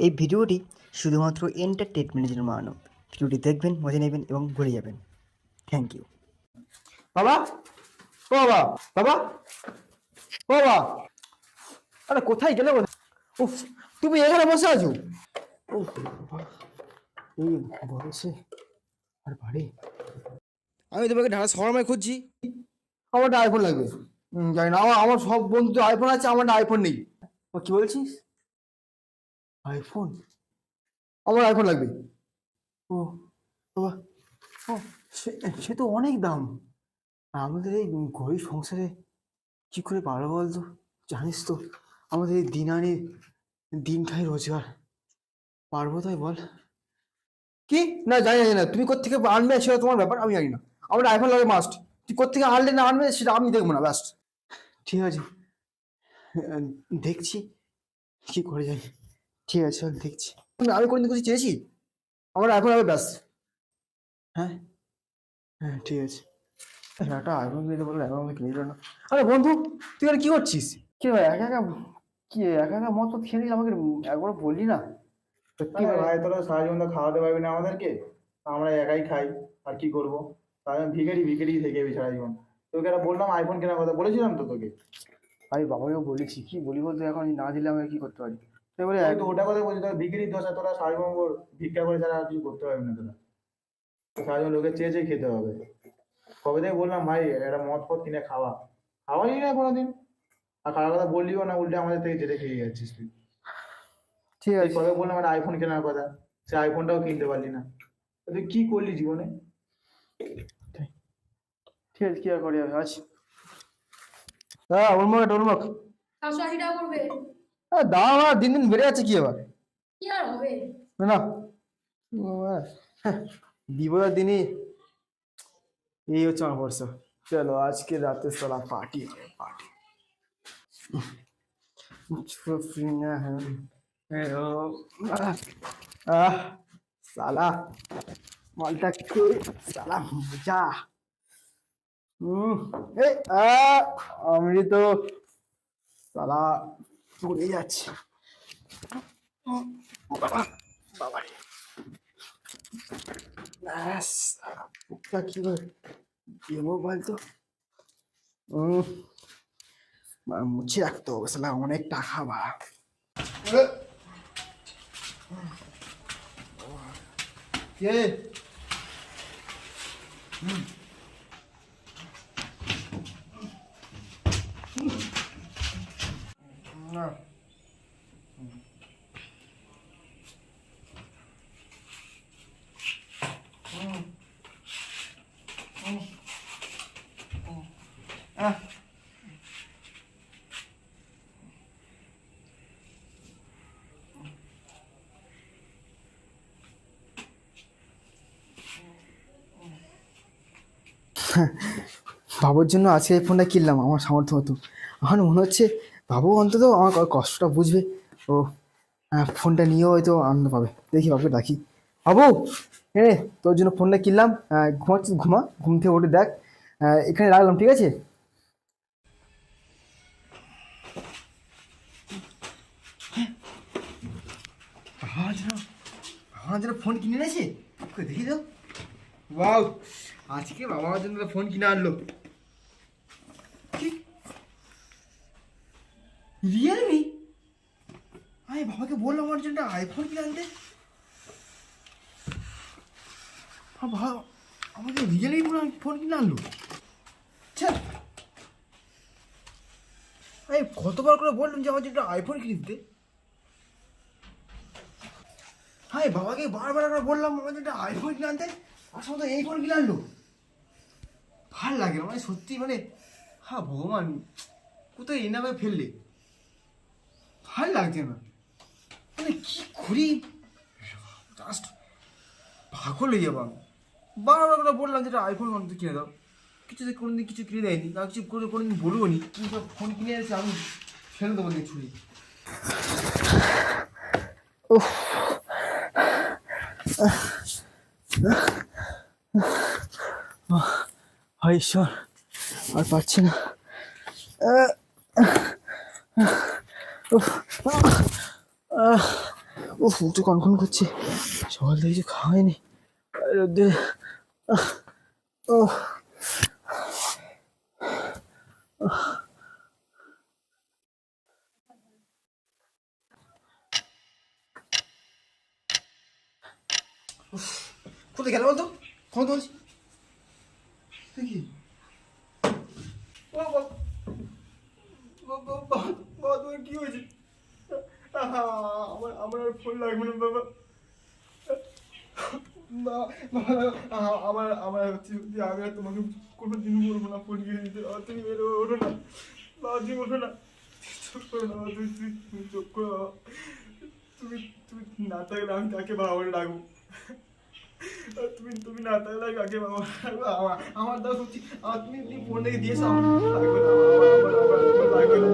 এই ভিডিওটি শুধুমাত্র এন্টারটেনমেন্টের জন্য বানানো। ভিডিওটি দেখবেন, মজা নেবেন এবং ঘুরে যাবেন। Thank you. বাবা, ও বাবা, বাবা, ও বাবা, আরে কোথায় গেলে? উফ, তুমি এখানে বসে আছো? উফ, এই বয়সে আর বাড়ি। আমি তোমাকে ঢাকা শহরমায় খুঁজছি। আমার একটা আইফোন লাগবে। জানি না, আমার সব বন্ধু আইফোন আছে, আমার আইফোন নেই। কি বলছিস? আইফোন? আমার আইফোন লাগবে। ও বাবা, ও সে তো অনেক দাম। আমাদের এই গরিব সংসারে কি করে পারবো বলতো? জানিস তো আমাদের এই দিন আনি দিন খাই রোজগার, পারবো তাই বল? কি না, জানি না, তুমি কোত্থেকে আনবে সেটা তোমার ব্যাপার, আমি জানি না। আমার আইফোন লাগে মাস্ট। তুই কোত্থেকে আনলে না আনবে সেটা আমি দেখবো না, ব্যাস। ঠিক আছে, দেখছি কি করে যাই। ঠিক আছে, চল দেখছি। আমি কোনদিন কিছু চেয়েছি? আমার আইফোন হবে, ব্যাস। হ্যাঁ হ্যাঁ, ঠিক আছে। একটা আইফোন কিনতে বললো, এখন আমাকে কিনে দিল না। আরে বন্ধু, তুই আর কি করছিস? কি ভাই, একা একা কি একা একা মত খেয়ে নিলে, আমাকে একবার বললি না? সত্যি ভাই, তোরা সারা জীবন তো খাওয়াতে পারবি না আমাদেরকে। আমরা একাই খাই, আর কি করবো? তাই আমি ভিখারি ভিখারি থেকে যাবি সারা জীবন। তোকে একটা বললাম আইফোন কেনার কথা, বলেছিলাম তো তোকে। আমি বাবাকেও বলেছি, কি বলি বলতে, এখন না দিলে আমি কি করতে পারি? তাই বলে আমি তো ওটা কথা বলছি, তোরা ভিখারি দশা, তোরা সারা জীবন ভিক্ষা করে ছাড়া আর কিছু করতে পারবি না। তোরা সারা জীবন লোকের চেয়ে চেয়ে খেতে হবে। কবে থেকে বললাম ভাই একটা মদ ফদ কিনে খাওয়া, খাওয়াই না কোনোদিন। আর খাওয়ার কথা বললিও না, উল্টে আমাদের থেকে চেটে খেয়ে যাচ্ছিস তুই। ঠিক আছে, কবে বললাম একটা আইফোন কেনার কথা, সে আইফোনটাও কিনতে পারলি না। তুই কি করলি জীবনে? ঠিক আছে, কি আর করি আমি আজ। হ্যাঁ, ওর মুখ 780 টাকা পড়বে। দাম আর দিন দিন বেড়ে যাচ্ছে, কি আবার? কি আর হবে? না, বিপদের দিনই এই হচ্ছে আমার ভরসা। চলো আজকে রাতে সালা পার্টি পার্টি। ফ্রি না সালা মালটা কে সালা মজা। এই আমি তো সালা পড়ে যাচ্ছি। বাবা বাবা, বুকটা কি দেবো বলতো? মুছে রাখতে হবে, সালা অনেক টাকা বা। কে? না, বাবুর জন্য আজকে এই ফোনটা কিনলাম আমার সামর্থ্য মতো। আমার মনে হচ্ছে বাবু অন্তত আমার কষ্টটা বুঝবে, ও ফোনটা নিয়েও হয়তো আনন্দ পাবে। দেখি বাবুকে ডাকি। বাবু, হ্যাঁ তোর জন্য ফোনটা কিনলাম, ঘুমাচ্ছিস ঘুমা, ঘুম থেকে উঠে দেখ, এখানে রাখলাম, ঠিক আছে? আমার জন্য ফোন কিনে এনেছে, দেখি তো। বাউ, আজকে বাবা আমার জন্য ফোন কিনে আনলো। রিয়েলমি? আমি বাবাকে বললাম আমার জন্য আইফোন কিনে আনতে, বাবা আমাকে রিয়েলমি ফোন কিনে আনলো। আমি কতবার করে বললাম যে আমার জন্য আইফোন কিনে দিতে। হ্যাঁ, বাবাকে বারবার করে বললাম আমার জন্য আইফোন কিনে আনতে, তার সঙ্গে এই ফোন কিনে আনলো। ভাল লাগে না, মানে সত্যি, মানে হ্যাঁ ভগবান কোথায় এনাকে ফেললে, ভাল লাগছে না, মানে কি করি, জাস্ট পাগল হয়ে যাবো আমি। বারবার করে বললাম যেটা আইফোন কিনে দাও, কিছুতে কোনোদিন কিছু কিনে দেয়নি, না কিছু করে কোনোদিন বলবো নি, কিন্তু ফোন কিনে এসেছে আমি ফেলে দেবো দিয়ে ছুরি। হায় ঈশ্বর, আর পারছি না। ও একটু কনকন করছে, সকাল থেকে কিছু খাওয়াইনি। রোদে ও কোথায় গেল বলতো? কখন বলছি কি বাবা, বাবা, বাবা তোমার কি হয়েছে? আমার আমার আর ফোন লাগবে না বাবা। আমার আমার হচ্ছে যে আমি আর তোমাকে কোনোদিন বলবো না ফোন কিনে দিতে। তুমি ওঠো না বাবা, তুমি ওঠো না, চোখ করো না বাবা, তুমি চোখ করো বাবা। তুমি তুমি না থাকলে আমি কাকে বাবা বলে ডাকবো? তুমি না থাকলে আমি কাকে বাবা বলে ডাকবো? আমার দাও সত্যি, তুমি তুমি ফোন রেখে দিয়েছো, আমার লাগবে না, আমার লাগবে না।